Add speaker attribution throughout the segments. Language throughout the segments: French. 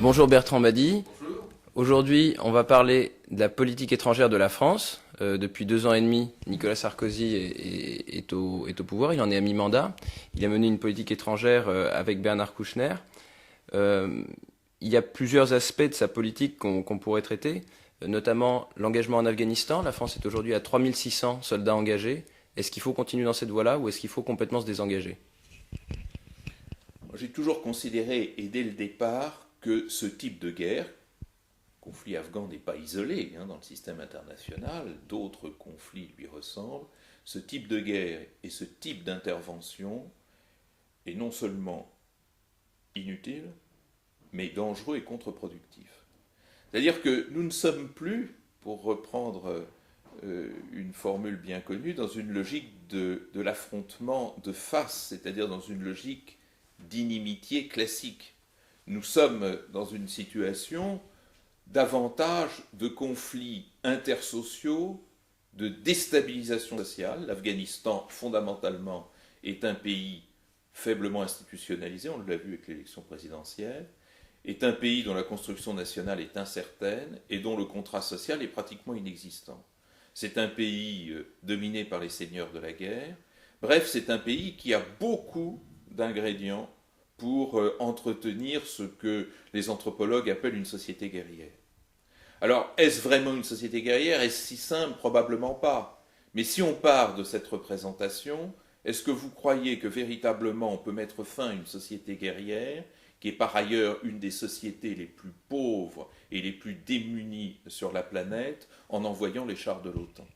Speaker 1: Bonjour Bertrand Badi.
Speaker 2: Bonjour.
Speaker 1: Aujourd'hui, on va parler de la politique étrangère de la France. Depuis 2 ans et demi, Nicolas Sarkozy est au pouvoir. Il en est à mi-mandat. Il a mené une politique étrangère avec Bernard Kouchner. Il y a plusieurs aspects de sa politique qu'on pourrait traiter, notamment l'engagement en Afghanistan. La France est aujourd'hui à 3600 soldats engagés. Est-ce qu'il faut continuer dans cette voie-là ou est-ce qu'il faut complètement se désengager?
Speaker 2: J'ai toujours considéré, et dès le départ, que ce type de guerre, le conflit afghan n'est pas isolé dans le système international, d'autres conflits lui ressemblent, ce type de guerre et ce type d'intervention est non seulement inutile, mais dangereux et contre-productif. C'est-à-dire que nous ne sommes plus, pour reprendre une formule bien connue, dans une logique de l'affrontement de face, c'est-à-dire dans une logique d'inimitié classique. Nous sommes dans une situation davantage de conflits intersociaux, de déstabilisation sociale. L'Afghanistan, fondamentalement, est un pays faiblement institutionnalisé, on l'a vu avec l'élection présidentielle, est un pays dont la construction nationale est incertaine et dont le contrat social est pratiquement inexistant. C'est un pays dominé par les seigneurs de la guerre. Bref, c'est un pays qui a beaucoup d'ingrédients pour entretenir ce que les anthropologues appellent une société guerrière. Alors, est-ce vraiment une société guerrière? Est-ce si simple? Probablement pas. Mais si on part de cette représentation, est-ce que vous croyez que véritablement on peut mettre fin à une société guerrière, qui est par ailleurs une des sociétés les plus pauvres et les plus démunies sur la planète, en envoyant les chars de l'OTAN?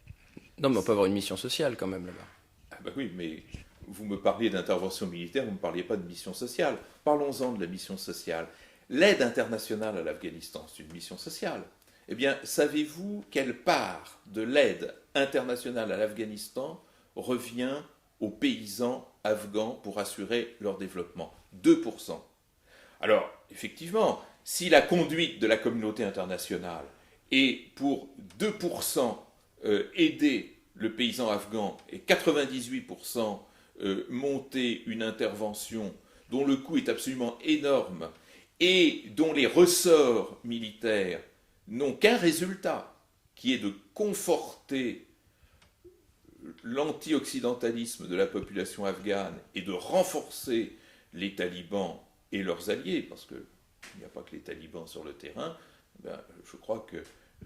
Speaker 1: Non, mais on peut avoir une mission sociale quand même là-bas.
Speaker 2: Ah ben oui, mais vous me parliez d'intervention militaire, vous ne me parliez pas de mission sociale. Parlons-en de la mission sociale. L'aide internationale à l'Afghanistan, c'est une mission sociale. Eh bien, savez-vous quelle part de l'aide internationale à l'Afghanistan revient aux paysans afghans pour assurer leur développement? 2%. Alors, effectivement, si la conduite de la communauté internationale est pour 2% aider le paysan afghan et 98% monter une intervention dont le coût est absolument énorme et dont les ressorts militaires n'ont qu'un résultat, qui est de conforter l'anti-occidentalisme de la population afghane et de renforcer les talibans et leurs alliés, parce qu'il n'y a pas que les talibans sur le terrain, je crois que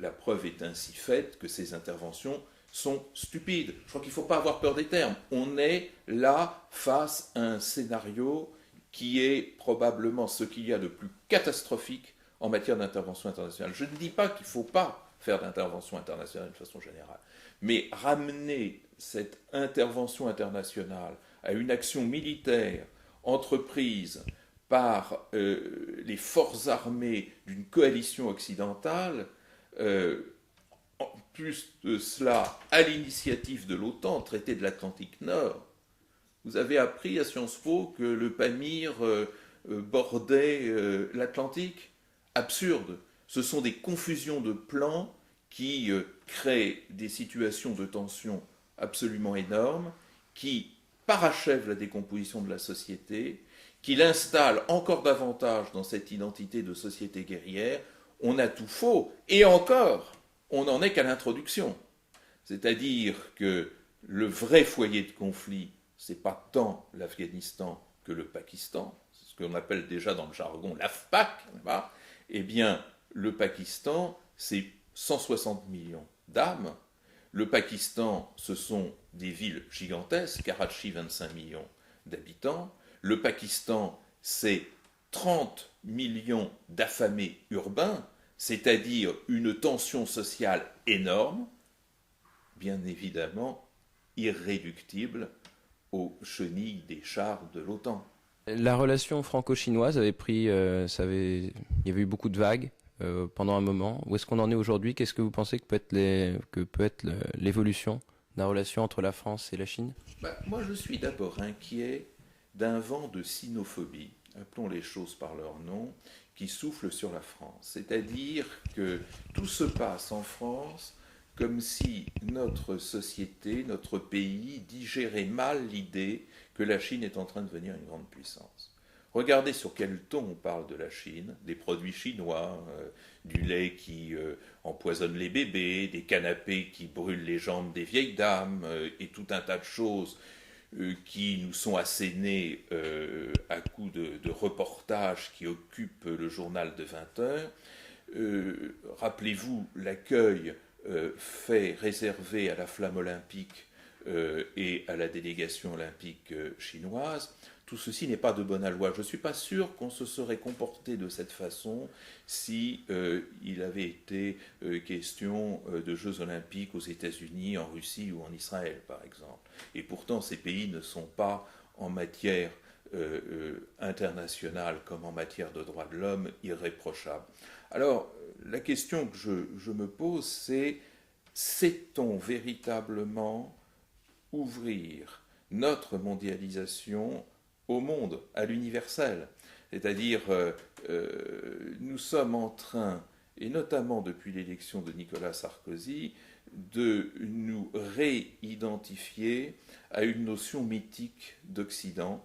Speaker 2: la preuve est ainsi faite que ces interventions sont stupides. Je crois qu'il ne faut pas avoir peur des termes. On est là face à un scénario qui est probablement ce qu'il y a de plus catastrophique en matière d'intervention internationale. Je ne dis pas qu'il ne faut pas faire d'intervention internationale de façon générale, mais ramener cette intervention internationale à une action militaire entreprise par les forces armées d'une coalition occidentale, en plus de cela, à l'initiative de l'OTAN, traité de l'Atlantique Nord, vous avez appris à Sciences Po que le Pamir bordait l'Atlantique? Absurde. Ce sont des confusions de plans qui créent des situations de tension absolument énormes, qui parachèvent la décomposition de la société, qui l'installent encore davantage dans cette identité de société guerrière. On a tout faux, et encore, on n'en est qu'à l'introduction. C'est-à-dire que le vrai foyer de conflit, ce n'est pas tant l'Afghanistan que le Pakistan, c'est ce qu'on appelle déjà dans le jargon l'AFPAC, eh bien, le Pakistan, c'est 160 millions d'âmes. Le Pakistan, ce sont des villes gigantesques, Karachi, 25 millions d'habitants. Le Pakistan, c'est 30 millions d'affamés urbains, c'est-à-dire une tension sociale énorme, bien évidemment irréductible aux chenilles des chars de l'OTAN.
Speaker 1: La relation franco-chinoise avait pris, il y avait eu beaucoup de vagues pendant un moment. Où est-ce qu'on en est aujourd'hui? Qu'est-ce que vous pensez que peut être l'évolution de la relation entre la France et la Chine?
Speaker 2: Moi, je suis d'abord inquiet d'un vent de sinophobie, appelons les choses par leur nom, qui souffle sur la France. C'est-à-dire que tout se passe en France comme si notre société, notre pays, digérait mal l'idée que la Chine est en train de devenir une grande puissance. Regardez sur quel ton on parle de la Chine, des produits chinois, du lait qui empoisonne les bébés, des canapés qui brûlent les jambes des vieilles dames, et tout un tas de choses qui nous sont assénées à coups de reportages qui occupent le journal de 20 heures. Rappelez-vous l'accueil fait réservé à la flamme olympique et à la délégation olympique chinoise. Tout ceci n'est pas de bonne aloi. Je ne suis pas sûr qu'on se serait comporté de cette façon si il avait été question de Jeux olympiques aux États-Unis, en Russie ou en Israël, par exemple. Et pourtant, ces pays ne sont pas, en matière internationale comme en matière de droits de l'homme, irréprochables. Alors, la question que je me pose, c'est: sait-on véritablement ouvrir notre mondialisation au monde, à l'universel? C'est-à-dire, nous sommes en train, et notamment depuis l'élection de Nicolas Sarkozy, de nous réidentifier à une notion mythique d'Occident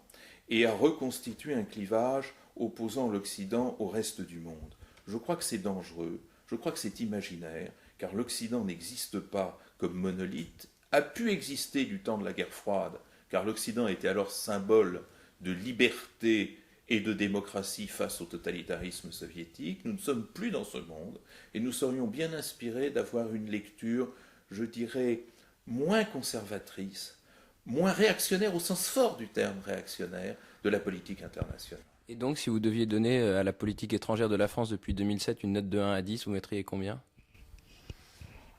Speaker 2: et à reconstituer un clivage opposant l'Occident au reste du monde. Je crois que c'est dangereux, je crois que c'est imaginaire, car l'Occident n'existe pas comme monolithe, a pu exister du temps de la guerre froide, car l'Occident était alors symbole de liberté et de démocratie face au totalitarisme soviétique. Nous ne sommes plus dans ce monde, et nous serions bien inspirés d'avoir une lecture, je dirais, moins conservatrice, moins réactionnaire au sens fort du terme réactionnaire, de la politique internationale.
Speaker 1: Et donc, si vous deviez donner à la politique étrangère de la France depuis 2007 une note de 1 à 10, vous mettriez combien?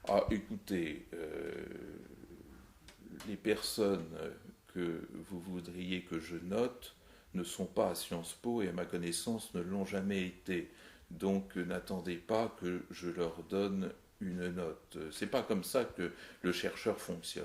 Speaker 2: Ah, écoutez, les personnes que vous voudriez que je note ne sont pas à Sciences Po et à ma connaissance ne l'ont jamais été. Donc n'attendez pas que je leur donne une note. C'est pas comme ça que le chercheur fonctionne.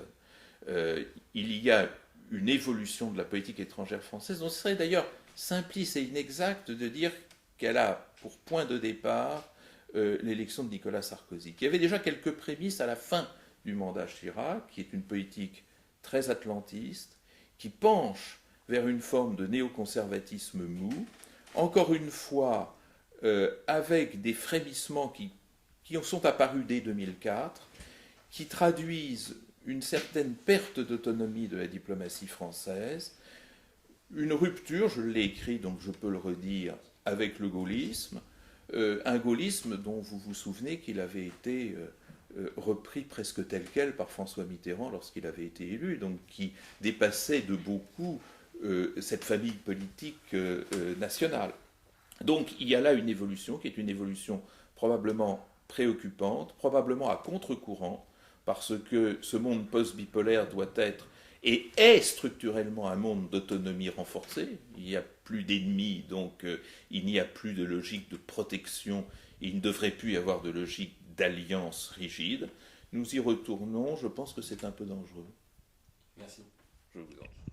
Speaker 2: Il y a une évolution de la politique étrangère française, dont ce serait d'ailleurs simpliste et inexact de dire qu'elle a pour point de départ l'élection de Nicolas Sarkozy, qui avait déjà quelques prémices à la fin du mandat Chirac, qui est une politique très atlantiste, qui penche vers une forme de néoconservatisme mou, encore une fois avec des frémissements qui sont apparus dès 2004, qui traduisent une certaine perte d'autonomie de la diplomatie française, une rupture, je l'ai écrit donc je peux le redire, avec le gaullisme, un gaullisme dont vous vous souvenez qu'il avait été repris presque tel quel par François Mitterrand lorsqu'il avait été élu, donc qui dépassait de beaucoup cette famille politique nationale. Donc il y a là une évolution qui est une évolution probablement préoccupante, probablement à contre-courant, parce que ce monde post-bipolaire doit être et est structurellement un monde d'autonomie renforcée. Il n'y a plus d'ennemis, donc il n'y a plus de logique de protection, il ne devrait plus y avoir de logique d'alliance rigide. Nous y retournons, je pense que c'est un peu dangereux.
Speaker 1: Merci.
Speaker 2: Je vous en prie.